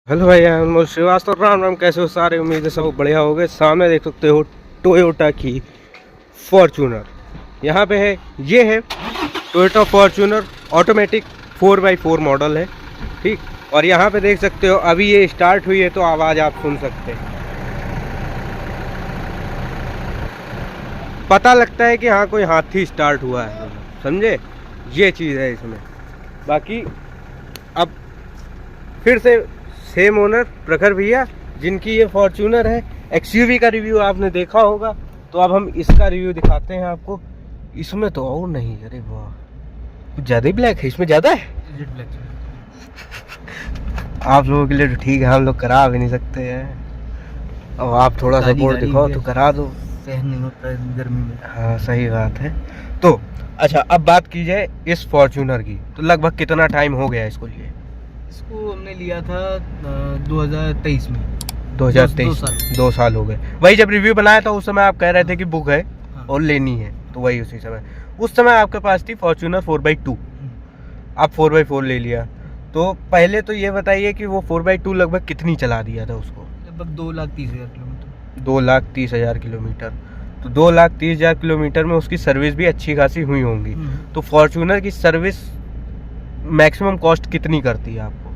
Hello भाई, मैं श्रीवास्तव। राम राम, कैसे हो सारे? उम्मीद है सब बढ़िया हो गए। सामने देख सकते हो टोयोटा की फॉर्च्यूनर यहाँ पे है। ये है Toyota Fortuner automatic 4x4 model है, ठीक। और यहाँ पे देख सकते हो अभी ये स्टार्ट हुई है तो आवाज़ आप सुन सकते हैं। पता लगता है कि हाँ कोई हाथी स्टार्ट हुआ है, समझे? ये चीज़ है इसमें। बाकी अब फिर से सेम ओनर प्रखर भैया, जिनकी ये फॉर्च्यूनर है। एक्सयूवी का रिव्यू आपने देखा होगा, तो अब हम इसका रिव्यू दिखाते हैं आपको। इसमें तो और नहीं, अरे वाह, कुछ ज़्यादा ही ब्लैक है। इसमें ज़्यादा है आप लोगों के लिए तो ठीक है, हम लोग करा भी नहीं सकते हैं। अब आप थोड़ा सपोर्ट दिखाओ तो करा दो, सहन नहीं होता है गर्मी में। हाँ सही बात है। तो अच्छा, अब बात की जाए इस फॉर्च्यूनर की, तो लगभग कितना टाइम हो गया इसको लिए? इसको हमने लिया था 2023 में। 2023, 2 साल हो गए। वही जब रिव्यू बनाया था उस समय आप कह रहे थे कि बुक है और लेनी है, तो वही उसी समय उस समय आपके पास थी फॉर्च्यूनर 4x2। आप 4x4 ले लिया। तो पहले तो ये बताइए कि वो 4x2 लगभग कितनी चला दिया था उसको? लगभग 2,30,000 किलोमीटर। 2,30,000 किलोमीटर। तो 2,30,000 किलोमीटर में उसकी सर्विस भी अच्छी खासी हुई होंगी। तो फॉर्च्यूनर की सर्विस मैक्सिमम कॉस्ट कितनी करती है आपको?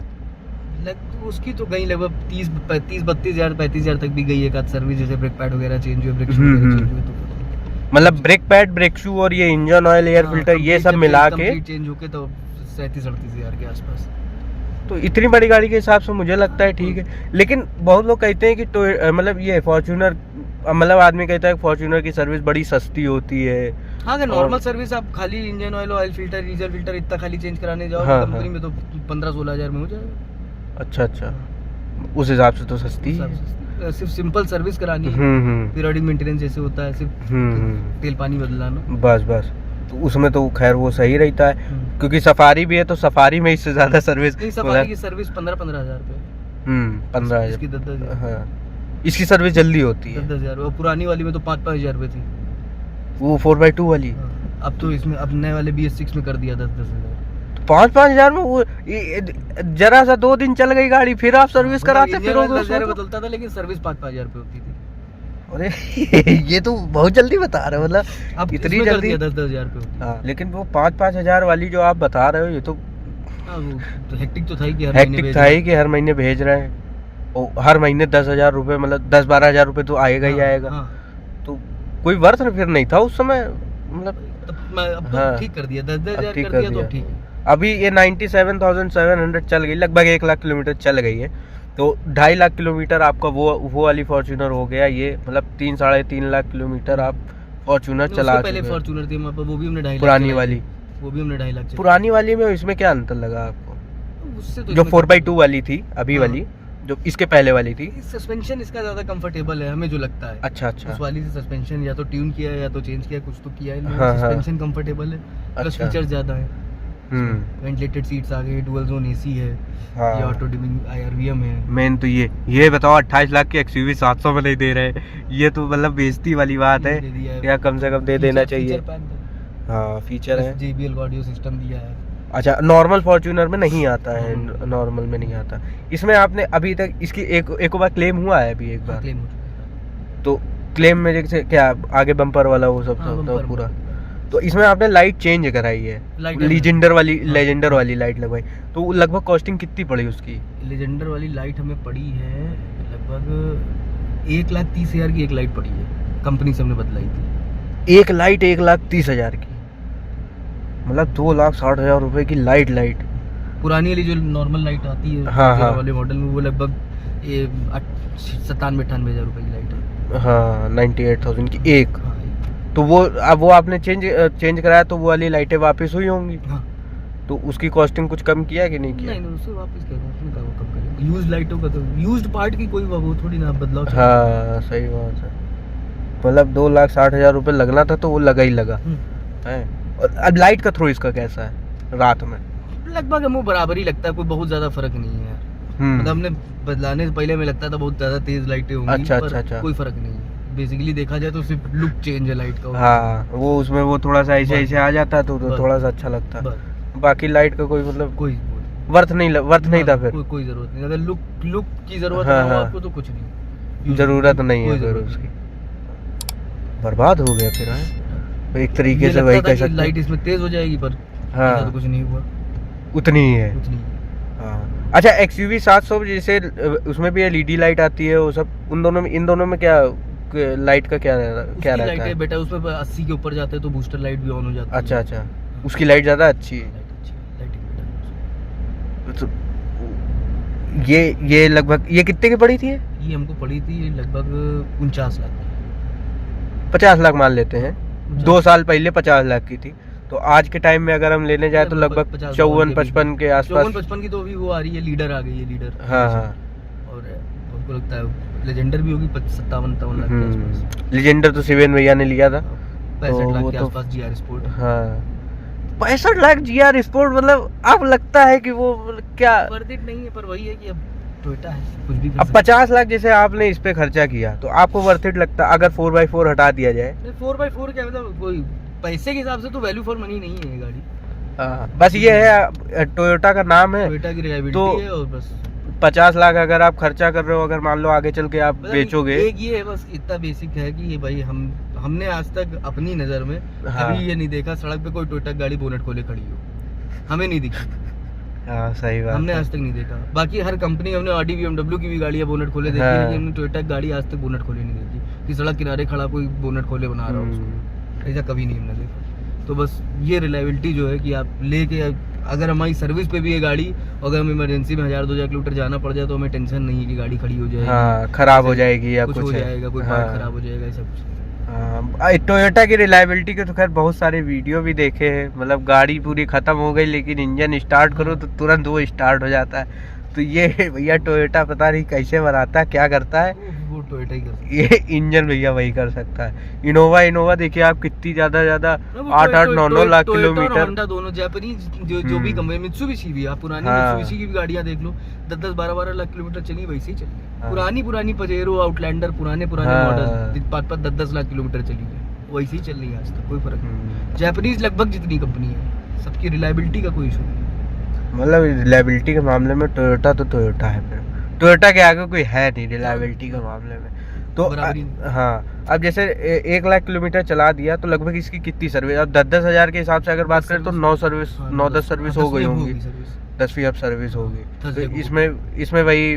उसकी तो गई लगभग 30-32,000 35,000 तक भी गई। एक आध सर्विस जैसे ब्रेक पैड वगैरह चेंज हुए, ब्रेक शू वगैरह चेंज हुए, तो मतलब ब्रेक पैड, ब्रेक शू और ये इंजन ऑयल, एयर फिल्टर, ये सब मिला के चेंज होके तो 37-38,000 के आसपास। तो इतनी बड़ी गाड़ी के हिसाब से मुझे लगता है ठीक है। लेकिन बहुत लोग कहते हैं कि मतलब ये फॉर्च्यूनर, मतलब आदमी कहता है फॉर्च्यूनर की सर्विस बड़ी सस्ती होती है। हाँ, अगर नॉर्मल सर्विस आप खाली engine oil, oil filter, diesel filter इतना खाली चेंज कराने जाओ कंपनी में तो 15-16,000 में हो जाएगा। अच्छा, उस हिसाब से तो सस्ती है। सिर्फ सिंपल सर्विस करानी है, पीरियडिक मेंटेनेंस जैसे होता है, सिर्फ तेल पानी बदलाना, बस। तो उसमें तो खैर वो सही रहता है, क्योंकि सफारी भी है तो सफारी में इससे ज्यादा सर्विस। सफारी की सर्विस 15,000 रुपये। 15,000। इसकी 10,000। हाँ, इसकी सर्विस जल्दी होती है। 10,000। और पुरानी वाली में तो 5-5,000 रुपये थी, वो 4x2 वाली। अब तो इसमें अब नए वाले BS6 में कर दिया 10,000। 5,000 में वो जरा सा 2 दिन चल गई गाड़ी, फिर आप सर्विस कराते फिर 10,000 बदलता था, लेकिन सर्विस 5,000 रुपये होती थी। अरे ये तो बहुत जल्दी बता रहे हो, मतलब अब इतनी जल्दी 10,000 रुपये। हाँ, लेकिन वो 5,000 वाली जो आप बता रहे हो, ये तो हेक्टिक तो था ही कि हर महीने भेज रहे हैं। और हर महीने 10,000 रुपये, मतलब 10-12,000 रुपये तो आएगा ही आएगा। तो कोई वर्थ फिर नहीं था उस समय, मतलब अब ठीक कर दिया, 10,000 कर दिया तो ठीक है। अभी ये 97,700 चल गई, लगभग 1 लाख किलोमीटर चल गई है। तो 2.5 लाख किलोमीटर आपका वो वाली फॉर्च्यूनर हो गया। ये मतलब 3-3.5 लाख किलोमीटर आप फॉर्च्यूनर चला चुके। पहले फॉर्च्यूनर थी, वो भी हमने 2.5 लाख पुरानी वाली, वो भी हमने 2.5 लाख। पुरानी वाली में इसमें क्या अंतर लगा आपको? उससे तो जो 4x2 वाली थी अभी वाली, जो इसके पहले वाली थी, सस्पेंशन इसका ज्यादा कंफर्टेबल है हमें जो लगता है। अच्छा। उस वाली से सस्पेंशन या तो ट्यून किया है या तो चेंज किया, कुछ तो किया है। सस्पेंशन कंफर्टेबल है, प्लस फीचर्स ज्यादा है। वेंटिलेटेड सीट्स आ गए, डुअल जोन AC है, ये ऑटो डिमिंग IRVM है। मेन तो ये बताओ 28 लाख की एक्सयूवी 700 में नहीं दे रहे, ये तो मतलब बेइज्जती वाली बात है। या कम से कम दे देना चाहिए। हाँ, फीचर है, JBL ऑडियो सिस्टम दिया है। अच्छा, नॉर्मल फॉर्च्यूनर में नहीं आता है, नॉर्मल में नहीं आता। इसमें आपने अभी तक इसकी एक बार क्लेम हुआ है? अभी एक बार क्लेम हो चुका। तो क्लेम में जैसे क्या आगे बम्पर वाला वो सब तो पूरा, तो इसमें आपने लाइट चेंज कराई है, लेजेंडर वाली लाइट लगवाई। तो लगभग कॉस्टिंग कितनी पड़ी उसकी? लेजेंडर वाली लाइट हमें पड़ी है लगभग 1,30,000 की। एक लाइट पड़ी है, कंपनी से हमने बदलाई थी। एक लाइट 1,30,000 की, मतलब 2,60,000 रुपए की लाइट। पुरानी वाली जो नॉर्मल लाइट आती है वाले मॉडल में, वो लगभग 97-98,000 रुपए की लाइट है। हाँ, 98,000 की एक। तो वो अब वो आपने चेंज कराया, तो वो वाली लाइटें वापस हुई होंगी। तो उसकी कॉस्टिंग कुछ कम किया कि नहीं किया? नहीं, उससे वापस कम करेंगे। यूज्ड लाइटों का तो यूज्ड पार्ट की कोई वो थोड़ी ना बदलाव। हाँ सही बात है, मतलब 2,60,000 रुपये लगना था तो वो लगा ही लगा है। और अब लाइट का थ्रो इसका कैसा है रात में? लगभग हमें बराबर ही लगता है, कोई बहुत ज्यादा फर्क नहीं है। मतलब हमने बदलाने से पहले में लगता था बहुत ज्यादा तेज लाइटें होंगी। अच्छा। कोई फर्क नहीं है, बेसिकली देखा जाए तो सिर्फ लुक चेंज है लाइट का। हाँ, वो उसमें वो थोड़ा सा ऐसे आ जाता तो थोड़ा सा अच्छा लगता। बाकी लाइट का कोई मतलब वर्थ नहीं था फिर। कोई जरूरत नहीं, अगर लुक की जरूरत हाँ, है हाँ। आपको तो कुछ नहीं, जरूरत नहीं है कोई फिर जरूरत उसकी। बर्बाद हो गया फिर है एक तरीके ये से, लगता वही था कह कि सकते लाइट हैं। इसमें तेज हो जाएगी, पर हाँ। ऐसा तो कुछ नहीं हुआ, उतनी ही है। कुछ नहीं। हाँ। अच्छा XUV 700 जैसे उसमें भी LED लाइट आती है, वो सब इन दोनों में क्या लाइट का क्या उसकी रहता लाइट है है? बेटा, उसमें 80 के ऊपर जाते हैं तो बूस्टर लाइट भी ऑन हो जाती है। अच्छा अच्छा, उसकी लाइट ज़्यादा अच्छी है। लाइट अच्छी है, लाइटिंग बेटर। तो ये लगभग ये कितने की पड़ी थी? ये हमको पड़ी थी लगभग 49 लाख की। 50 लाख मान लेते हैं। 49 2 साल पहले 50 लाख की थी, तो आज के टाइम में अगर हम लेने जाए तो लगभग 54-55 के आसपास। 54-55 की तो अभी वो आ रही है, लीडर आ गई है, लीडर। हाँ हाँ। और हमको लगता है लेजेंडर भी होगी 57-58 लाख के आसपास। लेजेंडर तो शिवेन भैया ने लिया था 65 लाख वो के तो- आसपास GR स्पोर्ट। हाँ। 65 लाख GR स्पोर्ट, मतलब अब लगता है कि वो क्या वर्थ इट नहीं है, पर वही है कि अब टोयोटा है, कुछ भी कर अब सकता 50 लाख जैसे आपने इस पे खर्चा किया तो आपको वर्थ इट लगता अगर 4x4 हटा दिया जाए? है। 4x4 क्या मतलब, कोई पैसे के हिसाब से तो वैल्यू फॉर मनी नहीं है ये गाड़ी। बस ये है टोयोटा का नाम है। टोयोटा की रिलायबिलिटी तो है और बस 50 लाख अगर आप खर्चा कर रहे हो, अगर मान लो आगे चल के आप मतलब बेचोगे। एक ये है बस, इतना बेसिक है कि ये भाई हमने आज तक अपनी नज़र में हाँ। कभी ये नहीं देखा सड़क पे कोई टोयोटा गाड़ी बोनट खोले खड़ी हो, हमें नहीं दिखी। हाँ सही बात हमने है। आज तक नहीं देखा। बाकी हर कंपनी, हमने ऑडी BMW की भी गाड़ियाँ बोनट खोले देखी, हाँ। लेकिन हमने टोयोटा गाड़ी आज तक बोनट खोले नहीं देखी कि सड़क किनारे खड़ा कोई बोनट खोले बना रहा हो उसको, ऐसा कभी नहीं हमने देखा। तो बस ये रिलायबिलिटी जो है कि आप लेके, अगर हमारी सर्विस पे भी ये गाड़ी, अगर हमें इमरजेंसी में 1000-2000 किलोमीटर जाना पड़ जाए तो हमें टेंशन नहीं है कि गाड़ी खड़ी हो जाएगी, हाँ खराब हो जाएगी या कुछ कुछ हो है। जाएगा, कोई हाँ। पार्ट खराब हो जाएगा, ऐसा कुछ नहीं। टोयोटा की रिलायबिलिटी के तो खैर बहुत सारे वीडियो भी देखे हैं, मतलब गाड़ी पूरी खत्म हो गई लेकिन इंजन स्टार्ट करो तो तुरंत वो स्टार्ट हो जाता है। तो ये भैया टोयोटा पता नहीं कैसे बनाता है, क्या करता है, वो टोयोटा ही कर सकता है। ये इंजन भैया वही कर सकता है। इनोवा देखिए आप, कितनी ज्यादा 8-9 लाख किलोमीटर। होंडा दोनों जापानीज जो भी कंपनी, मित्सुबिशी भी, आप पुरानी हाँ। मित्सुबिशी की भी गाड़ियां देख लो, 10-12 लाख किलोमीटर चली, वैसे ही चली। हाँ। पुरानी पजेरो, आउटलैंडर, पुराने हाँ। मॉडल 5-5, 10-10 लाख किलोमीटर चली है, वैसे ही चल रही है आज तक, कोई फर्क नहीं। जापानीज लगभग जितनी कंपनी है, सबकी रिलायबिलिटी का कोई इशू नहीं। मतलब रिलायबिलिटी के मामले में टोयोटा तो टोयोटा है, फिर टोयोटा के आगे कोई है नहीं रिलायबिलिटी के मामले में। तो हाँ, अब जैसे 1 लाख किलोमीटर चला दिया तो लगभग इसकी कितनी सर्विस, अब 10-10 हज़ार के हिसाब से अगर बात करें तो 9-10 सर्विस हो गई होंगी, 10वीं अब सर्विस होगी। तो इसमें वही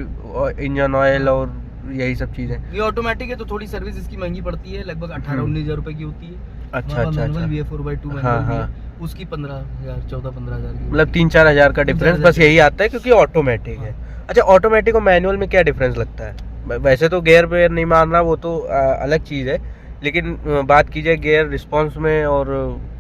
इंजन ऑयल और यही सब चीज़ें। ये ऑटोमेटिक है तो थोड़ी सर्विस इसकी महंगी पड़ती है, लगभग 18-19 हज़ार रुपए की होती है। अच्छा भी है 4x2 मैनुअल भी है, उसकी 14-15 हज़ार की, मतलब 3-4 हज़ार का डिफरेंस बस यही आता है क्योंकि ऑटोमेटिक है। अच्छा, ऑटोमेटिक और मैनुअल में क्या डिफरेंस लगता है? वैसे तो गियर वेयर नहीं मारना, वो तो अलग चीज़ है, लेकिन बात की जाए गियर रिस्पॉन्स में, और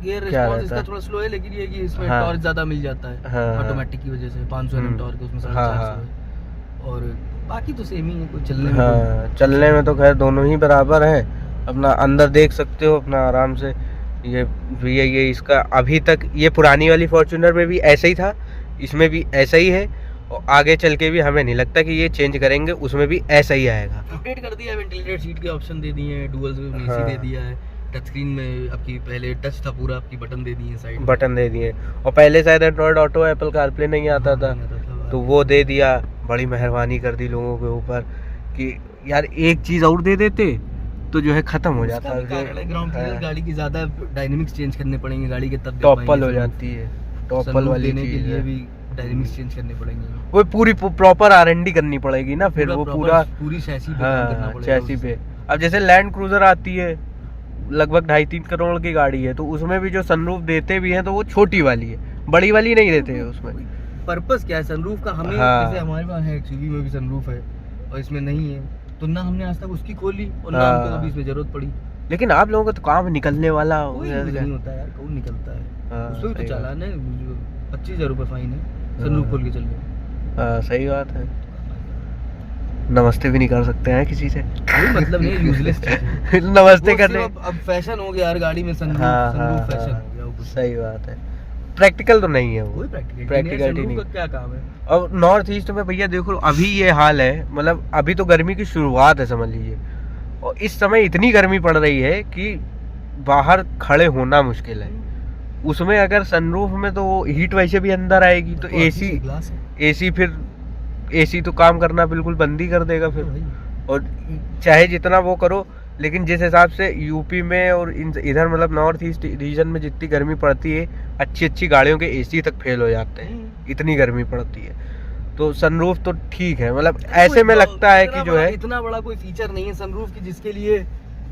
गियर रिस्पॉन्स इसका थोड़ा स्लो है, लेकिन ये कि इसमें टॉर्क ज़्यादा मिल जाता है ऑटोमेटिक की वजह से, 500 Nm टॉर्क है उसमें, 450 है। और बाकी तो सेम ही है, कोई चलने में चलने में तो खैर दोनों ही बराबर है। अपना अंदर देख सकते हो अपना आराम से। ये इसका अभी तक, ये पुरानी वाली फॉर्च्यूनर में भी ऐसा ही था, इसमें भी ऐसा ही है, और आगे चल के भी हमें नहीं लगता कि ये चेंज करेंगे, उसमें भी ऐसा ही आएगा। अपडेट कर दिया है, वेंटिलेटेड सीट के ऑप्शन दे दिए हैं, डुअल AC दे दिया है, टच स्क्रीन में आपकी पहले टच था पूरा, आपकी बटन दे दिए हैं, साइड बटन दे दिए, और पहले शायद एंड्रॉयड ऑटो, एप्पल कारप्ले नहीं आता था, तो वो दे दिया। बड़ी मेहरबानी कर दी लोगों के ऊपर कि यार एक चीज़ और दे देते तो जो है खत्म हो जाता है। ग्राउंड क्लियरेंस गाड़ी की ज़्यादा डायनेमिक्स चेंज करने पड़ेंगे, गाड़ी के तब टॉपल हो जाती है, टॉपल वाली देने के चीज़ लिए है। भी डायनेमिक्स चेंज करने पड़ेंगे, वो पूरी प्रॉपर R&D करनी पड़ेगी ना, फिर वो पूरी चैसी पे काम करना पड़ेगा, चैसी पे। अब जैसे लैंड क्रूजर आती है, लगभग 2.5-3 करोड़ की गाड़ी है, तो उसमें भी जो सनरूफ देते भी हैं तो वो छोटी वाली है, बड़ी वाली नहीं देते हैं उसमें। पर्पस क्या है सनरूफ का? हमें जैसे हमारे पास है XUV में भी सनरूफ है और इसमें नहीं है, तो ना हमने आज तक उसकी खोली और ना हमको कभी इसमें जरूरत पड़ी। लेकिन आप लोगों का तो काम निकलने वाला नहीं होता यार, कौन निकलता है? उसमें भी तो चालान है, 25,000 रुपये फाइन है सनरूफ खोल के चलने। सही बात है। नमस्ते भी नहीं कर सकते हैं किसी से, मतलब नहीं, यूजलेस नमस्ते करने। अब फैशन हो गया यार गाड़ी में सनरूफ फैशन हो गया। सही बात है, प्रैक्टिकल तो नहीं है वो, कोई प्रैक्टिकलिटी नहीं। क्या काम है? और नॉर्थ ईस्ट में भैया देखो अभी ये हाल है, मतलब अभी तो गर्मी की शुरुआत है समझ लीजिए, और इस समय इतनी गर्मी पड़ रही है कि बाहर खड़े होना मुश्किल है। उसमें अगर सनरूफ में तो हीट वैसे भी अंदर आएगी, तो AC एसी फिर एसी तो काम करना बिल्कुल बंद ही कर देगा फिर। और चाहे जितना वो करो, लेकिन जिस हिसाब से यूपी में और इधर मतलब नॉर्थ ईस्ट रीजन में जितनी गर्मी पड़ती है, अच्छी अच्छी गाड़ियों के एसी तक फेल हो जाते हैं, इतनी गर्मी पड़ती है। तो सनरूफ तो ठीक है, मतलब ऐसे में लगता है कि जो है इतना बड़ा कोई फीचर नहीं है सनरूफ की जिसके लिए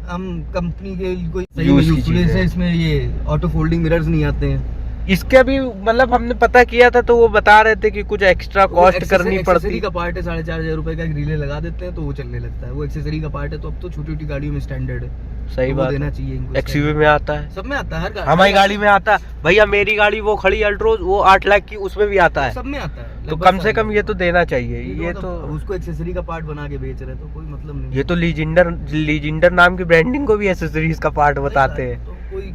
हम कंपनी के कोई सही यूज यूज से इसमें ये ऑटो फोल्डिंग मिरर्स नहीं आते हैं। इसके भी मतलब हमने पता किया था तो वो बता रहे थे कि कुछ एक्स्ट्रा कॉस्ट करनी पड़ती का पार्ट है, 4,500 रुपए का एक रिले लगा देते हैं तो वो चलने लगता है। वो एक्सेसरी का पार्ट है, तो अब तो छोटी छोटी गाड़ियों में स्टैंडर्ड है। सही तो बात देना चाहिए इनको। एक्सयूवी में आता है, सब में आता है, हर गाड़ी हमारी गाड़ी में आता है भैया। मेरी गाड़ी वो खड़ी अल्ट्रोज, वो 8 लाख की, उसमें भी आता है, सब में आता है। तो कम से कम ये तो देना चाहिए। ये तो उसको एक्सेसरी का पार्ट बना के बेच रहे, तो कोई मतलब नहीं। ये तो लीजेंडर नाम की ब्रांडिंग को भी एक्सेसरीज का पार्ट बताते हैं। तो कोई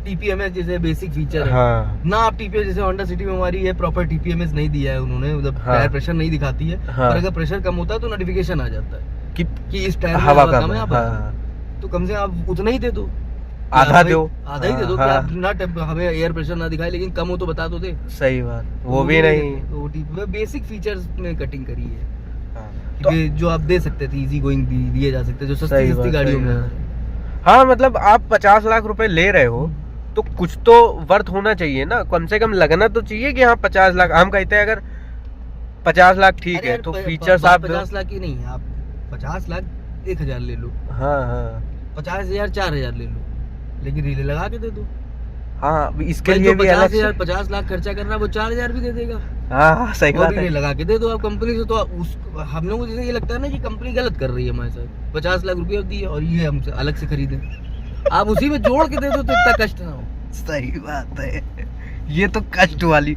टीपीएमएस जैसे बेसिक फीचर है हाँ। ना, आप टीपीएमएस जैसे होंडा सिटी में हमारी है प्रॉपर टीपीएमएस नहीं दिया है उन्होंने, मतलब हाँ। टायर प्रेशर नहीं दिखाती है। हाँ। और अगर प्रेशर कम होता है तो नोटिफिकेशन आ जाता है कि इस टायर में हवा कम है। हाँ। तो कम से कम आप उतना ही दे दो, आधा दो, आधा ही दे दो। हाँ। कि आप ना हमें एयर प्रेशर ना दिखाए, लेकिन कम हो तो बता दो दे। सही बात, वो भी नहीं। तो बेसिक फीचर्स में कटिंग करी है। हाँ। क्योंकि जो आप दे सकते थे इजी गोइंग दिए जा सकते, जो सस्ती गाड़ियों में। हाँ मतलब आप 50 लाख रुपए ले रहे हो तो कुछ तो वर्थ होना चाहिए ना, कम से कम लगना तो चाहिए कि हाँ 50 लाख। हम कहते हैं अगर 50 लाख ठीक है तो फीचर्स आप 50 लाख की नहीं, आप 50 लाख 1,000 ले लो। हाँ हाँ 50,000 4,000 ले लो, लेकिन रिले लगा के दे दो। हाँ इसके लिए भी अलग से 50 लाख खर्चा करना, वो 4,000 भी दे देगा। हाँ सही बात है, लगा के दे दो आप कंपनी से। तो उस हम लोगों को जैसे ये लगता है ना कि कंपनी गलत कर रही है हमारे साथ, 50 लाख रुपए दी और ये हमसे अलग से खरीदे। आप उसी में जोड़ के दे दो तो इतना कष्ट ना हो। सही बात है, ये तो कष्ट वाली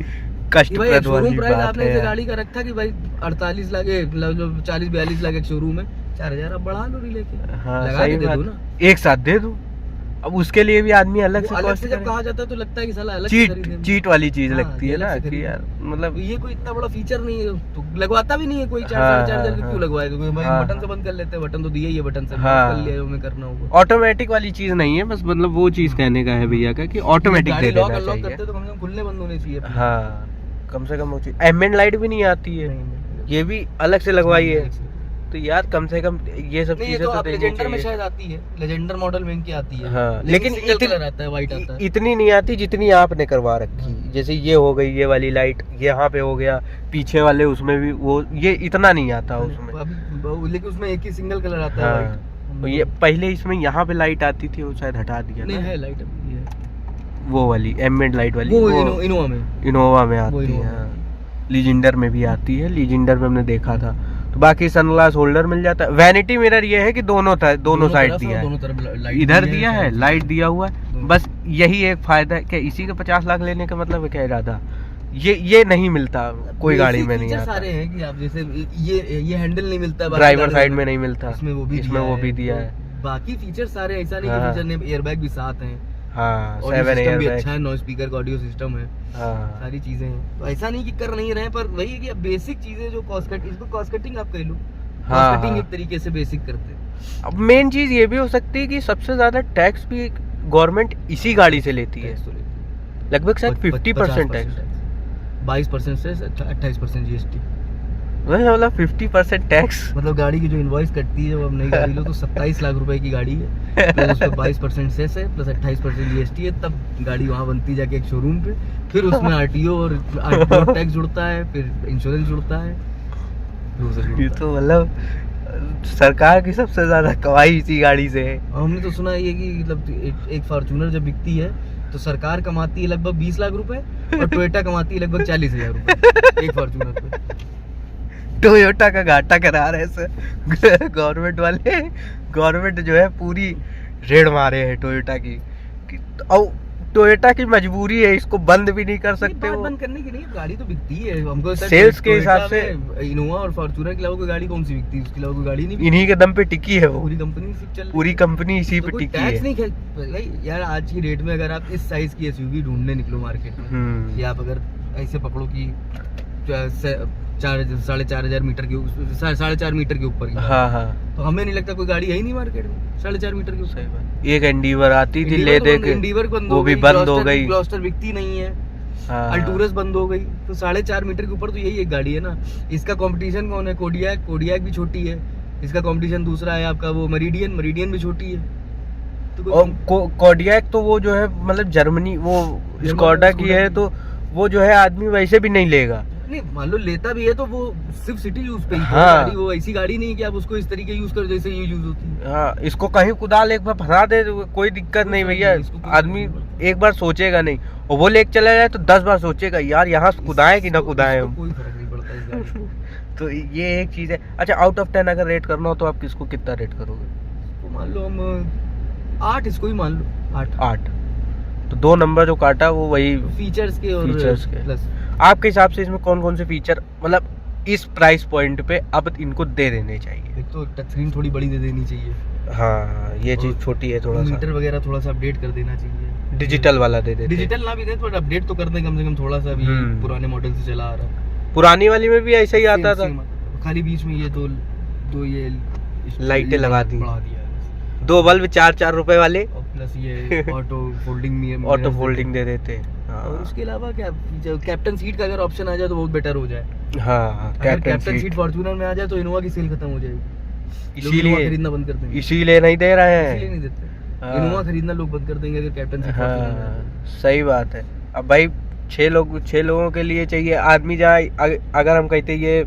कष्टप्रद वाली बात आपने इसे गाड़ी का रखा कि भाई 48 लाख 40-42 लाख एक शोरूम है, 4,000 आप बढ़ा लो रिले के। हाँ, लगा के दे दो ना, एक साथ दे दो। अब उसके लिए भी आदमी अलग से जब कहा जाता है तो लगता है कि साला अलग चीट वाली चीज हाँ, लगती है ना कि यार मतलब ये कोई इतना बड़ा फीचर नहीं है तो लगवाता भी नहीं है कोई। 4,500 क्यों लगवाए? तो बटन से बंद कर लेते हैं, बटन तो दिया ही है, बटन से कर लिया जो हमें करना होगा। ऑटोमेटिक वाली चीज नहीं है, बस मतलब वो चीज कहने का है भैया का कि ऑटोमेटिक दे देना चाहिए। करते तो कम से कम खुलने बंद होने चाहिए। हाँ कम से कम वो चीज। एम्बिएंट लाइट भी नहीं आती है, ये भी अलग से लगवाई है। तो यार कम से कम ये सब चीजें तो देखनी लेजेंडर में शायद आती है, लेजेंडर मॉडल में इनकी आती है। हाँ, लेकिन कलर आता है, व्हाइट आता है। इतनी नहीं आती जितनी आपने करवा रखी। जैसे ये हो गई ये वाली लाइट, यहाँ पे हो गया, पीछे वाले उसमें भी वो ये इतना नहीं आता उसमें। लेकिन उसमें एक ही सिंगल कलर आता है व्हाइट। ये पहले इसमें यहाँ पे लाइट आती थी, वो शायद हटा दिया। नहीं है लाइट अभी है वो वाली एम्बिएंट लाइट वाली, वो इनोवा में आती है। लीजेंडर में भी आती है, लीजेंडर में हमने देखा था। तो बाकी सनग्लास होल्डर मिल जाता है। वैनिटी मिरर ये है कि दोनों साइड दिया है, इधर दिया है, लाइट दिया हुआ है। बस यही एक फायदा है कि इसी के 50 लाख लेने का मतलब है क्या इरादा, ये नहीं मिलता कोई गाड़ी में नहीं आता। सारे हैं कि आप जैसे ये हैंडल नहीं मिलता, ड्राइवर साइड में नहीं मिलता, इसमें वो भी दिया है। बाकी फीचर सारे ऐसा नहीं कि फीचर ने एयरबैग भी साथ हैं। हाँ, 7 एयरबैग अच्छा है, नॉइस स्पीकर का ऑडियो सिस्टम है। हाँ, सारी चीजें हैं, तो ऐसा नहीं कि कर नहीं रहे, पर वही है कि बेसिक चीजें जो कॉस्ट कट, इसको कॉस्ट कटिंग आप कह लो। कॉस्ट कटिंग एक तरीके से बेसिक करते हैं। अब मेन चीज ये भी हो सकती है कि सबसे ज्यादा टैक्स भी गवर्नमेंट इसी गाड़ी से लेती है, लगभग शायद 50% टैक्स, 22% से 28% जीएसटी। मतलब 50% टैक्स, मतलब गाड़ी की जो इनवॉइस कटती है वो अब नई गाड़ी लो तो 27 लाख रुपए की गाड़ी है, प्लस उस पे 22% सेस है, प्लस 28% जीएसटी है, तब गाड़ी वहाँ बनती जाके एक शोरूम पे। फिर उसमें आरटीओ और टैक्स जुड़ता है, फिर इंश्योरेंस जुड़ता है। ये तो मतलब सरकार की सबसे ज्यादा कमाई इसी गाड़ी से है। हमने तो सुना है कि मतलब एक फॉर्च्यूनर जब बिकती है तो सरकार कमाती है लगभग 20 लाख रुपए और टोयोटा कमाती है लगभग 40,000 रुपए एक फॉर्च्यूनर पे। टोयोटा का घाटा करा रहे सर गवर्नमेंट वाले। गवर्नमेंट जो है पूरी रेड मारे हैं टोयोटा की, और टोयोटा की मजबूरी है, इसको बंद भी नहीं कर सकते। वो बंद करने की नहीं, गाड़ी तो बिकती है हमको सेल्स के हिसाब से। इनोवा और फॉर्च्यूनर के अलावा कोई गाड़ी कौन सी बिकती है? उसके अलावा कोई गाड़ी नहीं, इन्हीं के दम पे टिकी है वो, पूरी कंपनी इसी पे टिकी है। टैक्स नहीं यार, आज की डेट में अगर आप इस साइज की एसयूवी ढूंढने निकलो मार्केट में, या आप अगर ऐसे पकड़ो कि 4,500 मीटर के 4.5 मीटर के ऊपर, हाँ हाँ, तो हमें नहीं लगता कोई गाड़ी है ही नहीं मार्केट में 4.5 मीटर के ऊपर। एक एंडीवर आती थी ले दे के, वो भी बंद हो गई। ग्लॉस्टर बिकती नहीं है, हाँ। अल्टूरस बंद हो गई, तो 4.5 मीटर के ऊपर तो यही एक गाड़ी है ना। इसका कंपटीशन कौन है? कोडियाक भी छोटी है। इसका कंपटीशन दूसरा है आपका वो मरीडियन भी छोटी है। तो और कोडियाक तो वो जो है मतलब जर्मनी वो स्कोडा की है, तो वो जो है आदमी वैसे भी नहीं लेगा। नहीं, मान लो लेता भी है तो वो सिर्फ सिटी यूज पे ही हाँ। गाड़ी, वो ऐसी गाड़ी नहीं है कि आप उसको इस तरीके यूज करो जैसे ये यूज होती है। हाँ, इसको कहीं कुदाल एक बार फंसा दे तो कोई दिक्कत नहीं भैया, आदमी एक बार सोचेगा नहीं, और वो लेके चला जाए तो 10 बार सोचेगा यार यहाँ कुदाए कि ना कुदाए हम। कोई फर्क नहीं पड़ता इस गाड़ी में। तो ये एक चीज है। अच्छा, आउट ऑफ 10 अगर रेट करना हो तो आप किसको कितना रेट करोगे? तो मान लो हम 8 इसको ही मान लो, 8। तो 2 नंबर जो काटा वो वही फीचर्स के और फीचर्स के। प्लस आपके हिसाब से इसमें कौन कौन से फीचर मतलब इस प्राइस पॉइंट पे अब इनको दे देने चाहिए? एक तो टच स्क्रीन थोड़ी बड़ी दे देनी चाहिए। हाँ, ये चीज छोटी है थोड़ा सा। मीटर वगैरह थोड़ा सा अपडेट कर देना चाहिए। डिजिटल वाला दे देते। डिजिटल ना भी दे तो अपडेट तो कर दें कम से कम थोड़ा सा भी, पुराने मॉडल से चला आ रहा। पुरानी वाली में भी ऐसा ही आता था, खाली बीच में ये दो ये लाइटें लगा दी, बढ़ा दिया, 2 बल्ब 4-4 रुपए वाले, और प्लस ये ऑटो फोल्डिंग दे देते। हाँ। और उसके अलावा क्या, जो कैप्टन सीट का अगर ऑप्शन आ जाए तो बहुत बेटर हो जाए। हाँ, कैप्टन सीट फॉर्च्यूनर में आ जाए तो इनोवा की सेल खत्म हो जाएगी, इसीलिए खरीदना बंद कर देंगे। इसीलिए नहीं दे रहे इसीलिए हैं, नहीं देते, हाँ। इनोवा खरीदना लोग बंद कर देंगे अगर कैप्टन सीट फॉर्च्यूनर में आ जाए। हाँ, सही बात है। अब भाई 6 लोगों के लिए चाहिए आदमी जाए। अगर हम कहते ये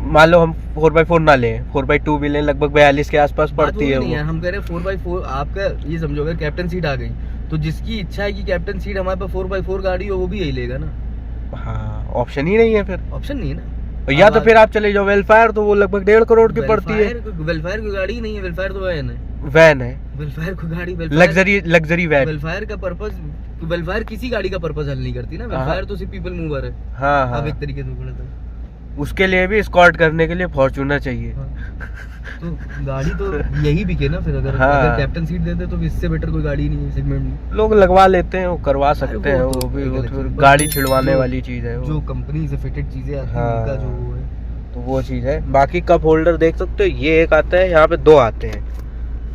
मान लो हम 4x4 ना लें, 4x2 भी लें, लगभग 42 के आसपास पड़ती है वो। यार हम कह रहे हैं 4x4, आपका ये समझो अगर कैप्टन सीट आ गई तो जिसकी इच्छा है कि कैप्टन सीट हमारे पास 4x4 गाड़ी हो वो भी यही लेगा ना। हाँ, ऑप्शन ही नहीं है फिर, ऑप्शन नहीं है ना। या तो फिर आप चले जाओ वेलफायर, तो वो लगभग 1.5 करोड़ की पड़ती है। वेलफायर की गाड़ी नहीं है, वेलफायर तो वैन है। वेलफायर को गाड़ी, लग्जरी वैन। वेलफायर का पर्पस, वेलफायर किसी गाड़ी का पर्पस हल नहीं करती ना। वेलफायर तो सिर्फ पीपल मूवर है। हाँ, हाँ। अब एक तरीके से बोला था, उसके लिए भी स्कॉट करने के लिए फॉर्च्यूनर चाहिए। हाँ। तो गाड़ी तो यही बिके ना फिर, अगर हाँ। अगर कैप्टन सीट देते तो इससे बेटर कोई गाड़ी नहीं है सेगमेंट में। लोग लगवा लेते हैं, वो करवा सकते हैं, वो भी वो फिर गाड़ी छिड़वाने वाली चीज है, जो कंपनी से फिटेड चीजें आती हैं हाँ। उनका जो वो है, तो वो चीज है। बाकी कप होल्डर देख सकते हो, ये एक आता है, यहाँ पे 2 आते हैं।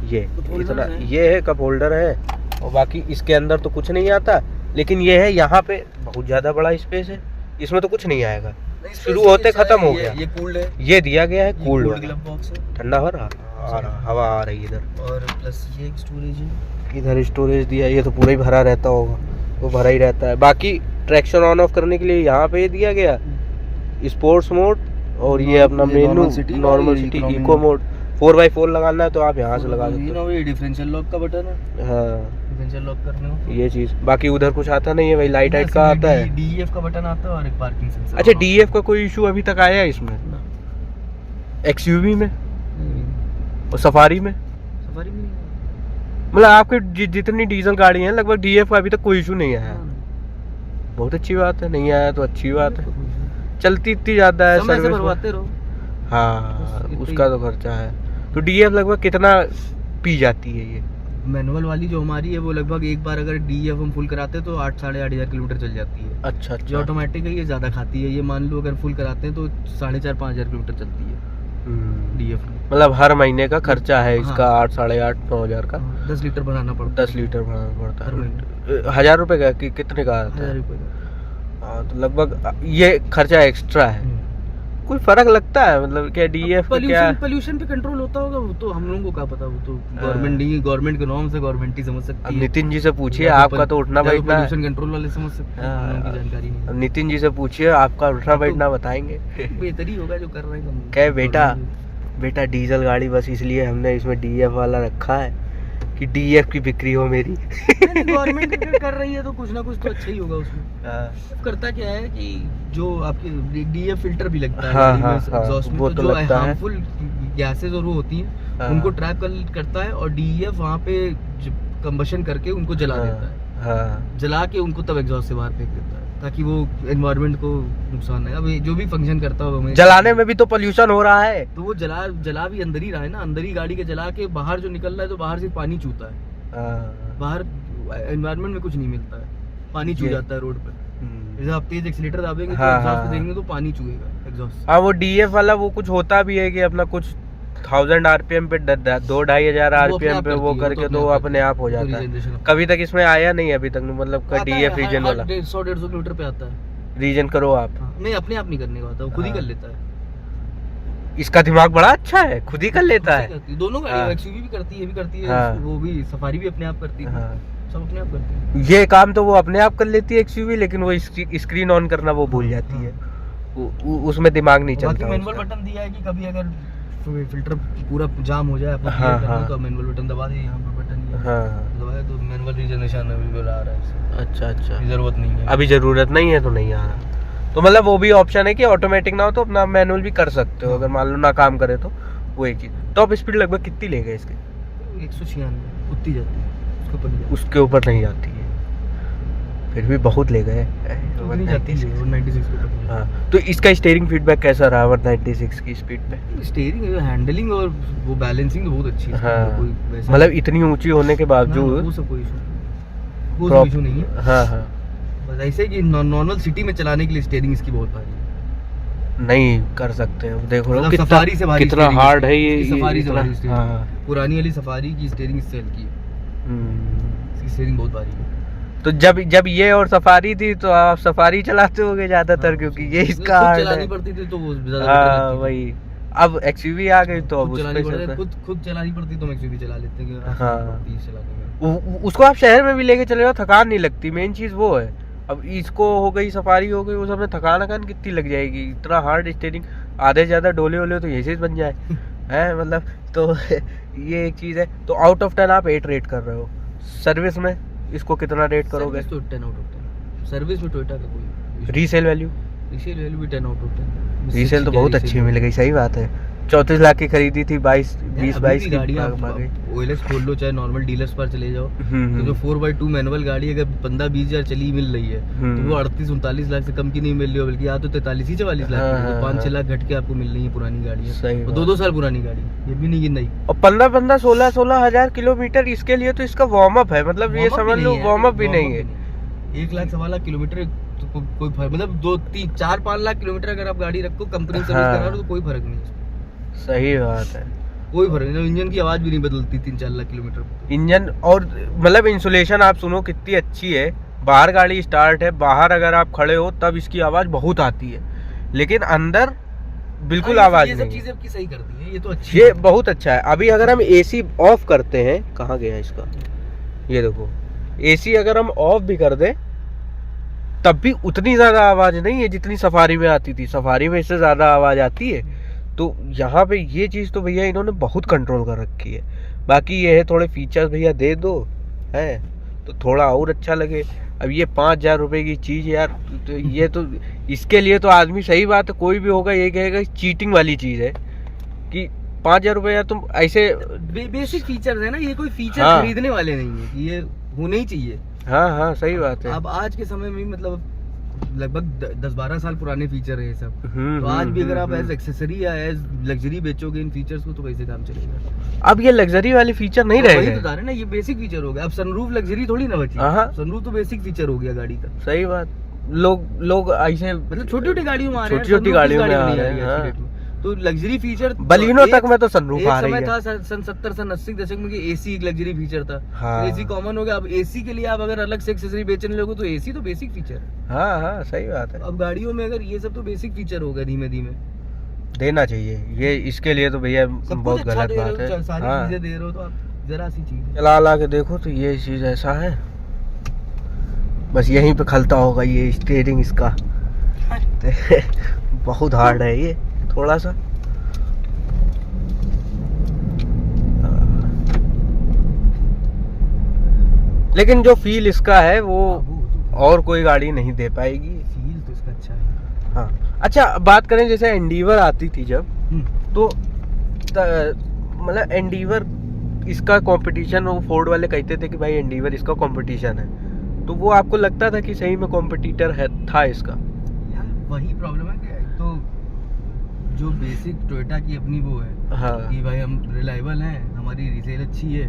ये इतना, ये है कप होल्डर है, और बाकी इसके अंदर तो कुछ नहीं आता, लेकिन ये है यहाँ पे बहुत ज्यादा बड़ा स्पेस है, इसमें तो कुछ नहीं आएगा, शुरू होते खत्म हो गया। ये कूल्ड है, ये दिया गया है कूल्ड ग्लव बॉक्स है, ठंडा हो रहा, हवा आ रही है इधर, और प्लस ये एक स्टोरेज है, इधर स्टोरेज दिया है। ये तो पूरा ही भरा रहता होगा, वो भरा ही रहता है। बाकी ट्रैक्शन ऑन ऑफ करने के लिए यहाँ पे ये दिया गया स्पोर्ट्स मोड, और ये अपना menu normal city, eco mode. 4x4 लगाना है तो आप यहाँ से लगा सकते हो। ये डिफरेंशियल लॉक का बटन है, हाँ, डिफरेंशियल लॉक करने हो ये चीज। बाकी उधर कुछ आता नहीं है, वही लाइट हाइट का आता है। डीईएफ का बटन आता है और एक पार्किंग सेंसर। अच्छा, डीएफ का कोई इशू अभी तक आया है इसमें? एक्सयूवी में और सफारी में? सफारी में मतलब आपके जितनी डीजल गाड़ी हैं लगभग डीएफ का अभी तक कोई इशू नहीं आया। बहुत अच्छी बात है, नहीं आया तो अच्छी बात है। चलती इतनी ज्यादा है, समय से भरवाते रहो। हाँ, उसका तो खर्चा है। तो डीएफ लगभग कितना पी जाती है ये? मैनुअल वाली जो हमारी है वो लगभग एक बार अगर डीएफ हम फुल कराते हैं तो 8-8.5 किलोमीटर चल जाती है। अच्छा। जो ऑटोमेटिक है ये ज्यादा खाती है, ये मान लो अगर फुल कराते हैं तो 4.5-5 किलोमीटर चलती है डीएफ में। मतलब हर महीने का खर्चा है इसका। हाँ। 8-8.5-9 हज़ार का। 10 लीटर बनाना पड़ता है। 10 लीटर बनाना पड़ता हर महीने। है। 1000 रुपए का कि कितने का आता है? 1000 रुपए का। हाँ, तो लगभग ये खर्चा एक्स्ट्रा है। कोई फर्क लगता है मतलब क्या डीएफ का क्या? पोल्यूशन पे कंट्रोल होता होगा वो तो हम लोगों को क्या पता, वो तो गवर्नमेंट नहीं, गवर्नमेंट के नॉर्म से गवर्नमेंट ही समझ सकती है। नितिन जी से पूछिए, आपका तो उठना बैठना है। पोल्यूशन कंट्रोल वाले समझ सकते हैं, हम लोगों की जानकारी नहीं। नितिन जी से पूछिए, आपका उठना बैठना बताएंगे। बेहतर ही होगा जो कर रहे हैं। क्या बेटा डीजल गाड़ी बस इसलिए हमने इसमें डीएफ वाला रखा है कि डीएफ की बिक्री हो मेरी। गवर्नमेंट कर रही है तो कुछ ना कुछ तो अच्छा ही होगा उसमें। करता क्या है कि जो आपके डीएफ फिल्टर भी लगता है एग्जॉस्ट में, वो तो जो हार्मफुल गैसेस और वो होती हैं उनको ट्रैप करता है, और डीएफ वहाँ पे कंबशन करके उनको जला देता है। जला के उनको तब एग्जॉस्ट से बाहर फेंक देता है ताकि वो एनवायरनमेंट को नुकसान है। अब जो भी फंक्शन करता हो हमें जलाने में भी तो पोल्यूशन हो रहा है, तो वो जला भी अंदर ही रहा है ना, अंदर ही गाड़ी के जला के बाहर जो निकल रहा है तो बाहर से पानी चूता है। बाहर एनवायरनमेंट में कुछ नहीं मिलता है, पानी चू जाता है रोड पे। जैसे आप तेज एक्सीलेटर दाबेंगे तो एग्जॉस्ट पे देंगे तो पानी चूएगा एग्जॉस्ट। हाँ, वो डीएफ वाला वो कुछ होता भी है कि अपना कुछ 1000 RPM पे 2-2,500 RPM पे वो करके तो अपने आप हो जाता है। कभी तक इसमें आया नहीं अभी तक, मतलब DF रीजन वाला 100-150 किलोमीटर पे आता है। रीजन करो आप? नहीं, अपने आप नहीं करने का होता, वो खुद ही कर लेता है। इसका दिमाग बड़ा अच्छा है, खुद ही कर लेता है। दोनों गाड़ी एक्सयूवी भी करती है, ये भी करती है, वो भी सफारी भी अपने आप करती है, सब अपने आप करते हैं। ये काम तो वो अपने आप कर लेती है एक्सयूवी, लेकिन वो स्क्रीन ऑन करना वो भूल जाती है, उसमें दिमाग नहीं चलता। मैनुअल बटन दिया है कि कभी अगर फिल्टर पूरा जाम हो जाए तो मैनुअल बटन दबा दे, यहाँ पर बटन दबाया तो मैनुअल रीजनरेशन अवेलेबल आ रहा है। अच्छा, जरूरत नहीं है अभी, जरूरत नहीं है तो नहीं आ रहा। तो मतलब वो भी ऑप्शन है कि ऑटोमेटिक ना हो तो अपना मैनुअल भी कर सकते हो, अगर मान लो ना काम करे तो वो एक ही। टॉप स्पीड लगभग कितनी ले गए इसके? 196 उतनी जाती है, उसके ऊपर नहीं जाती है, फिर भी बहुत ले गए। हाँ, तो इसका स्टीयरिंग फीडबैक कैसा रहा 196 की स्पीड पे? स्टीयरिंग, हैंडलिंग और वो बैलेंसिंग तो बहुत अच्छी है। हाँ, मतलब इतनी ऊंची होने के बावजूद वो सब कोई इशू नहीं है। हाँ, बस ऐसे कि नॉर्मल सिटी में चलाने के लिए स्टीयरिंग इसकी बहुत भारी है, नहीं कर सकते हो। देखो मतलब सफारी से भारी, कितना हार्ड है ये, सफारी से भारी। हाँ, पुरानी वाली सफारी की स्टीयरिंग इससे हल्की है, स्टीयरिंग बहुत भारी है। तो जब ये और सफारी थी तो आप सफारी चलाते होगे ज्यादातर, क्योंकि ये इसका चलानी पड़ती थी तो वो ज्यादा। हाँ वही, अब एक्सयूवी आ गई तो अब खुद चलानी पड़ती तो हम एक्सयूवी चला लेते हैं। हाँ, उसको आप शहर में भी लेके चले जाओ, थकान नहीं लगती, मेन चीज वो है। अब इसको हो गई सफारी हो गई, वो सब में थकान कितनी लग जाएगी, इतना हार्ड स्टीयरिंग, आधे ज्यादा डोले वोले तो यही से बन जाए है मतलब। तो ये एक चीज है। तो आउट ऑफ 10 आप 8 रेट कर रहे हो। सर्विस में इसको कितना रेट करोगे? तो 10 आउट ऑफ 10 सर्विस में टोयोटा का कोई। रीसेल वैल्यू भी 10 आउट ऑफ 10। रीसेल तो बहुत अच्छी मिल गई, सही बात है। 34 लाख की खरीदी थी, 20-22 की OLX खोल लो, चाहे नॉर्मल डीलर्स पर चले जाओ, तो जो 4x2 मैनुअल गाड़ी अगर 15-20 हजार चली मिल रही है तो वो 38-39 लाख से कम की नहीं मिल रही हो, बल्कि या तो 43-44 लाख, तो 5-6 लाख घट के आपको मिल रही है पुरानी गाड़ी, 2-2 साल पुरानी गाड़ी, ये भी नहीं गिन। और 15-15 16-16 हजार किलोमीटर इसके लिए तो इसका वार्म अप है, मतलब ये समझ लो वार्म अप भी नहीं है। 1 लाख 1.25 लाख किलोमीटर तो कोई फर्क, मतलब 2-3-4-5 लाख किलोमीटर अगर आप गाड़ी रखो कंपनी सर्विस करा रहे हो तो कोई फर्क नहीं है। सही बात है, कोई फर्क नहीं। इंजन की आवाज भी नहीं बदलती 3-4 लाख किलोमीटर इंजन, और मतलब इंसुलेशन आप सुनो कितनी अच्छी है। बाहर गाड़ी स्टार्ट है, बाहर अगर आप खड़े हो तब इसकी आवाज बहुत आती है, लेकिन अंदर बिल्कुल आवाज नहीं। ये सब चीजें आपकी सही करती है, ये तो अच्छी, ये बहुत अच्छा है। अभी अगर हम AC ऑफ करते हैं, कहाँ गया इसका, ये देखो, AC अगर हम ऑफ भी कर दें तब भी उतनी ज्यादा आवाज नहीं है जितनी सफारी में आती थी। सफारी में इससे ज्यादा आवाज आती है। तो यहाँ पे ये चीज़ तो भैया इन्होंने बहुत कंट्रोल कर रखी है। बाकी ये है थोड़े फीचर्स भैया दे दो है तो थोड़ा और अच्छा लगे। अब ये 5,000 रुपये की चीज़ यार, तो ये तो इसके लिए तो आदमी, सही बात है, कोई भी होगा ये कहेगा चीटिंग वाली चीज़ है कि 5,000 रुपये यार तुम ऐसे। बेसिक फीचर्स है ना, ये कोई फीचर खरीदने वाले नहीं है कि ये होने ही चाहिए। हाँ सही बात है। अब आज के समय में मतलब लगभग 10-12 साल पुराने फीचर है ये सब, तो आज भी अगर आप एज एक्सेसरी या एज लग्जरी बेचोगे इन फीचर्स को तो कैसे काम चलेगा? अब ये लग्जरी वाले फीचर नहीं रहे, वही तो बता रहे ना, ये बेसिक फीचर हो गया। अब सनरूफ लग्जरी थोड़ी ना बची, सनरूफ तो बेसिक फीचर हो गया गाड़ी का। सही बात। लोग ऐसे मतलब छोटी-छोटी गाड़ियों में आ रहे हैं, छोटी-छोटी गाड़ियों में आ रहे हैं। तो लग्जरी फीचर बलिनो तक में तो सनरूफ आ रही है। समय था सन 70-80 दशक में कि AC एक लग्जरी फीचर था। AC कॉमन हो गया। अब AC के लिए आप अगर अलग से एक्सेसरी बेचने लोगे तो AC तो बेसिक फीचर है। हाँ सही बात है। अब गाड़ियों में अगर ये सब तो बेसिक फीचर हो गया, धीमे धीमे देना चाहिए ये। इसके लिए तो भैया बहुत गलत बात है। सारी चीजें दे रहे हो तो आप जरा सी चीज चला के देखो तो ये चीज ऐसा है, बस यहीं पे खलता होगा ये स्टीयरिंग इसका। बहुत हार्ड है ये थोड़ा सा। लेकिन जो फील इसका है वो और कोई गाड़ी नहीं दे पाएगी। फील तो इसका अच्छा है। हाँ अच्छा, बात करें जैसे एंडीवर आती थी जब, तो मतलब एंडीवर इसका कंपटीशन, वो फोर्ड वाले कहते थे कि भाई एंडीवर इसका कंपटीशन है, तो वो आपको लगता था कि सही में कॉम्पिटिटर है था इसका? वही प्रॉब्लम है कि तो जो बेसिक टोयोटा की अपनी वो है कि भाई हम रिलायबल हैं, हमारी रिसेल अच्छी है,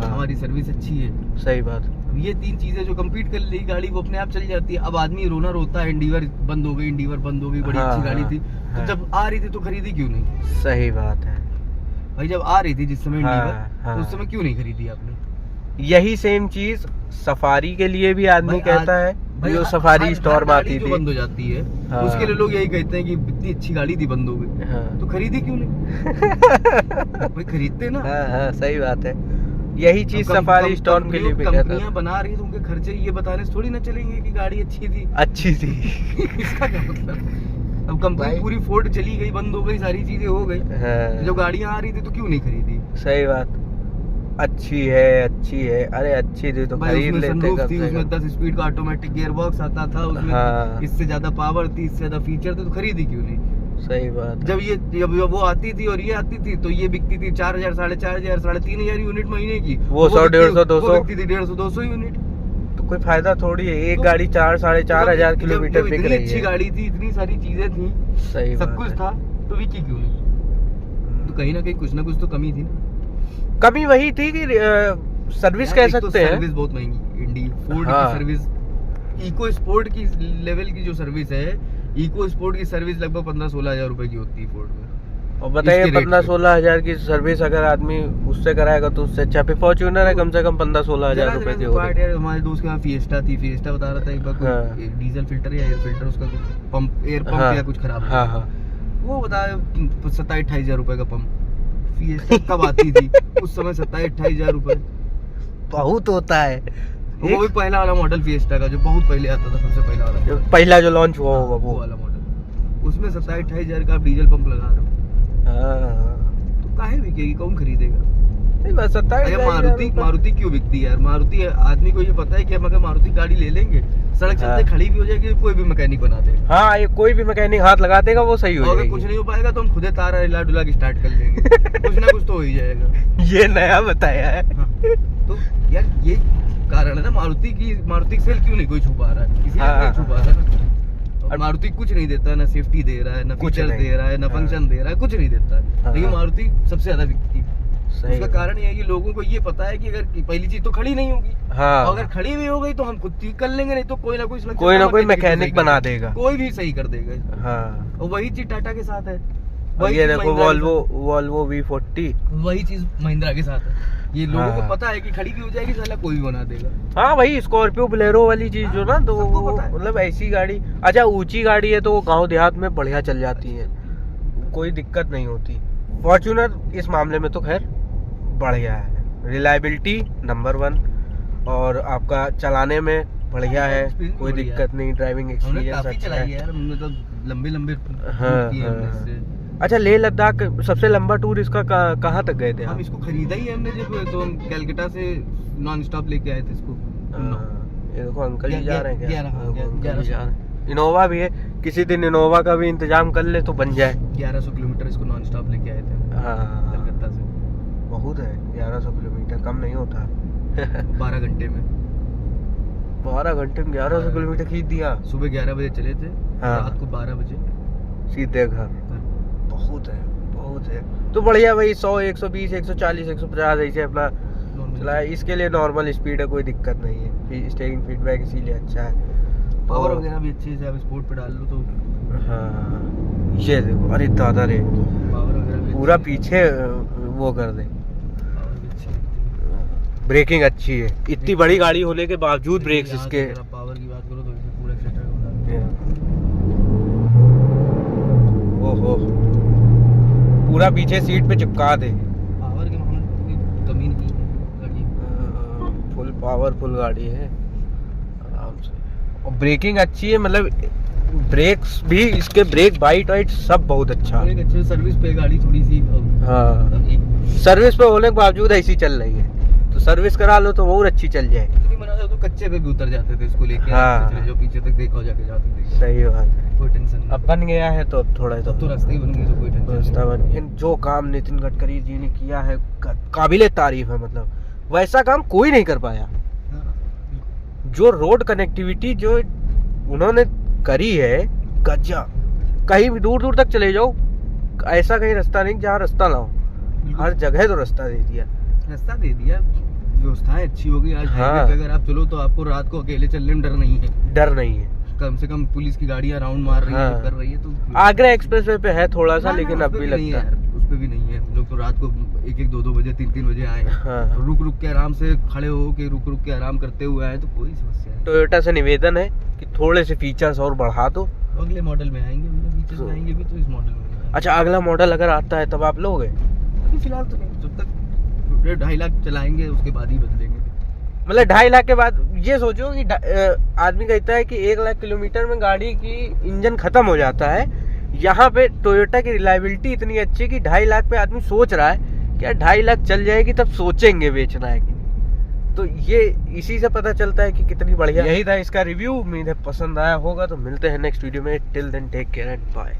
हमारी सर्विस अच्छी है। सही बात। अब ये 3 चीजें जो कम्पीट कर ली गाड़ी वो अपने आप चली जाती है। अब आदमी रोता है एंडीवर बंद हो गई, बड़ी अच्छी गाड़ी थी, तो जब आ रही थी तो खरीदी क्यों नहीं? सही बात है। भाई जब आ रही थी जिस समय हाँ, इंडिगो, हाँ। तो उस समय क्यों नहीं खरीदी आपने? यही सेम चीज सफारी के लिए भी आदमी भाई कहता है, जो सफारी हर स्टोर में गाड़ी आती जो थी। बंद हो जाती है, हाँ। उसके लिए लोग यही कहते हैं कि इतनी अच्छी गाड़ी थी बंद हो गई, हाँ। तो खरीदी क्यों नहीं? भाई खरीदते ना। हाँ हाँ सही बात है, यही चीज सफारी स्टोर के लिए भी कहता कंपनियां है। बना रही है तो उनके खर्चे ये बताने से थोड़ी ना चलेंगे कि गाड़ी अच्छी थी। अच्छी थी। इसका क्या मतलब? अब कंपनी भाई- पूरी फोर्ड चली गई, बंद हो गई, सारी चीजें हो गई, हाँ, जो गाड़ियां आ रही थी तो क्यों नहीं खरीदी? सही बात। अच्छी है, अरे अच्छी थी तो भाई खरीद उसमें लेते सनरूफ कम थी, से उसमें कम। 10 स्पीड का ऑटोमेटिक गियर बॉक्स आता था, उसमें हाँ। इससे ज्यादा पावर थी, इससे ज्यादा फीचर थे, तो खरीदी क्यों नहीं? सही बात है। जब वो आती थी और ये आती थी तो ये बिकती थी 4000, 4500, 3500 यूनिट महीने की, वो 100, 150, 200 वो बिकती थी 150, 200 यूनिट। तो कोई फायदा थोड़ी है, एक तो- गाड़ी 4, 4,500 किलोमीटर जब बिक इतनी रही अच्छी है। गाड़ी थी, इतनी सारी चीजें थी, सही सब बात कुछ है। था, तो बिकी क्यों नहीं? तो कहीं ना कुछ तो कमी थी ना। कमी वही थी कि सर्विस यार, कह एक तो सकते हैं। सर्विस बहुत महंगी इंडी फोर्ड हाँ। की सर्विस, इको स्पोर्ट की लेवल की जो सर्विस है, इको स्पोर्ट की सर्विस लगभग 15-16 हजार रुपए की होती है फोर्ड में। और बताइए इसके रेट 15-16 हजार की सर्विस अगर आदमी उससे कराएगा तो उससे अच्छा फिर फॉर्च्यूनर है कम से कम 15-16 हजार जरा रुपए जरा की से हो पार्ट रही। यार, हमारे दोस्त के यहाँ फिएस्टा थी, फिएस्टा बता रहा था एक बार हाँ। कोई डीजल फिल्टर या एयर फिल्टर, उसका कुछ पंप, एयर पंप हाँ, या कुछ खराब हो हाँ गया। हाँ वो बताया 27-28 हजार रुपए का पंप। फिएस्टा कब आती थी उस समय? 27-28 हजार रुपए। बहुत होता है। वो भी पहला वाला मॉडल फिएस्टा का, जो बहुत पहले आता था, सबसे पहला वाला जो पहला जो लॉन्च हुआ होगा वो वो। वाला मॉडल, उसमें 27-28 हजार का आप डीजल पंप लगा रहे हो, हाँ, तो काहे बिकेगी? कौन खरीदेगा? नहीं बस 27 अरे मारुति क्यों बिकती है यार? मारुति आदमी को ये पता है कि हम अगर मारुति गाड़ी ले लेंगे, सड़क चलते हाँ। खड़ी भी हो जाएगी, कोई भी मैकेनिक बना देगा। हाँ, ये कोई भी मैकेनिक हाथ लगा देगा वो सही हो और अगर कुछ जाएगी। नहीं हो पाएगा तो हम खुदे तार हिला डुला के स्टार्ट कर लेंगे। कुछ ना कुछ तो हो ही जाएगा। ये नया बताया है। हाँ। तो यार ये कारण है ना, मारुति की सेल क्यों नहीं कोई छुपा रहा है? किसी ने हाँ, नहीं छुपा रहा है। और और मारुति कुछ नहीं देता, ना सेफ्टी दे रहा है, ना कुछ फीचर नहीं। दे रहा है, ना हाँ। फंक्शन दे रहा है, कुछ नहीं देता है। हाँ। लेकिन मारुति सबसे ज्यादा बिकती है। सही उसका कारण ये है कि लोगों को ये पता है कि अगर पहली चीज तो खड़ी नहीं होगी, हाँ, अगर खड़ी भी हो गई तो हम खुद ठीक कर लेंगे, नहीं तो कोई ना कोई कोई ना कोई मैकेनिक मैकेनिक बना देगा। कोई भी सही कर देगा। हाँ। और वही चीज टाटा के साथ है, और ये चीज देखो महिंद्रा के वॉल्वो V40। साथ- वही चीज महिंद्रा के साथ है। ये लोगों हाँ। को पता है कि खड़ी भी हो जाएगी, साला कोई भी बना देगा। हाँ भाई, स्कॉर्पियो बोलेरो वाली चीज जो ना, तो सबको वो पता है। मतलब ऐसी गाड़ी, अच्छा ऊंची गाड़ी है तो वो गांव देहात में बढ़िया चल जाती है, कोई दिक्कत नहीं होती। फॉर्च्यूनर इस मामले में तो खैर बढ़िया है, रिलायबिलिटी नंबर 1, और आपका चलाने में बढ़िया है, Experience कोई बढ़िया है। दिक्कत नहीं, ड्राइविंग हमने एक्सपीरियंस काफी अच्छा चलाई है है। यार, हमने तो लंबे हाँ, किए हमने हाँ। इससे। अच्छा, लेह लद्दाख सबसे लंबा टूर इसका कहाँ तक गए थे हम आप? इसको खरीदा ही है हमने, जब तो हम कैलकाटा से नॉन स्टॉप लेके आए थे इसको। ये देखो अंकल जी जा रहे हैं क्या? 11, हाँ, देखो, अंकल 11 जी जा रहे हैं। इनोवा भी है, किसी दिन इनोवा का भी इंतजाम कर ले तो बन जाए। 1100 किलोमीटर इसको नॉन स्टॉप लेके आए थे हाँ, कलकत्ता से, बहुत है 1100 किलोमीटर, कम नहीं होता। 12 घंटे में। 12 घंटे में 1100 किलोमीटर खींच दिया सुबह 11 बजे चले थे, हाँ। रात को 12 बजे। सीधे घर। बहुत है, बहुत है। तो बढ़िया भाई, 100, 120, 140, 150 ऐसे अपना चला, इसके लिए नॉर्मल स्पीड है, कोई दिक्कत नहीं है। स्टीयरिंग फीडबैक इसीलिए अच्छा है। पावर और- वगैरह भी अच्छे से आप स्पोर्ट पे डाल लो तो हाँ, ये देखो, अरे दादा रे, पावर वगैरह भी पूरा अच्छी- पीछे वो कर दे। पावर भी अच्छी लगती है। ब्रेकिंग अच्छी है, इतनी बड़ी गाड़ी होने के बावजूद ब्रेक्स यहाँ इसके। से अगर आप पावर की बात करो तो इसमें पूरा एक्सीलरेटर होगा। ओहो, पूरा पीछे सीट पे चिपका दे। पावर के मामले में कोई कमी नहीं है गाड़ी। फुल पावरफुल गाड़ी है, आराम से। और ब्रेकिंग अच्छी है, मतलब ब्रेक्स भी इसके, ब्रेक बाइट वाइट सब बहुत अच्छा और है। एक अच्छे सर्विस पे गाड़ी थोड़ी सी हाँ, एक सर्विस पे होने के बावजूद ऐसी चल रही है, तो सर्विस करा लो तो बहुत अच्छी चल जाए। इतनी बना था तो कच्चे पे भी उतर जाते थे इसको लेके। हाँ। चले जो पीछे तक देखो जाके जाते थे, सही बात है। कोई टेंशन नहीं। अब बन गया है तो अब थोड़ा अब तो रास्ते ही बन गए तो कोई टेंशन रास्ता बन गया। जो काम नितिन गडकरी जी ने किया है काबिले तारीफ है, मतलब वैसा काम कोई नहीं कर पाया। नहीं। जो रोड कनेक्टिविटी जो उन्होंने करी है, गजब। कहीं भी दूर दूर तक चले जाओ, ऐसा कहीं रास्ता नहीं जहाँ रास्ता ना हो, हर जगह तो रास्ता दे दिया। रास्ता दे दिया, व्यवस्थाएं अच्छी हो गई। आज हाँ। हाईवे पे अगर आप चलो तो आपको रात को अकेले चलने में डर नहीं है। डर नहीं है। कम से कम पुलिस की गाड़ियां राउंड मार रही है, हाँ। कर रही है तो आगरा एक्सप्रेसवे पे है थोड़ा सा, ना, लेकिन उस अब पे भी नहीं है लगता है। यार, उस पे भी नहीं है। लोग तो तो रात को 1-1, 2-2 बजे 3-3 बजे आए हाँ। तो रुक के आराम से खड़े हो के रुक के आराम करते हुए आए तो कोई समस्या नहीं। टोयोटा से निवेदन है कि थोड़े से फीचर्स और बढ़ा दो। अगले मॉडल में आएंगे, फीचर्स में आएंगे भी तो इस मॉडल में नहीं। अच्छा, अगला मॉडल अगर आता है तब आप लोगे? अभी फिलहाल तो नहीं, जब तक 2.5 लाख चलाएंगे उसके बाद ही बदलेंगे। मतलब 2.5 लाख के बाद ये सोचो कि आदमी कहता है कि 1 लाख किलोमीटर में गाड़ी की इंजन खत्म हो जाता है। यहाँ पे टोयोटा की रिलायबिलिटी इतनी अच्छी है कि 2.5 लाख पे आदमी सोच रहा है कि यार 2.5 लाख चल जाएगी तब सोचेंगे बेचना है कि नहीं। तो ये इसी से पता चलता है कि कितनी बढ़िया। यही था इसका रिव्यू, उम्मीद है पसंद आया होगा। तो मिलते हैं नेक्स्ट वीडियो में। Till then take care and bye.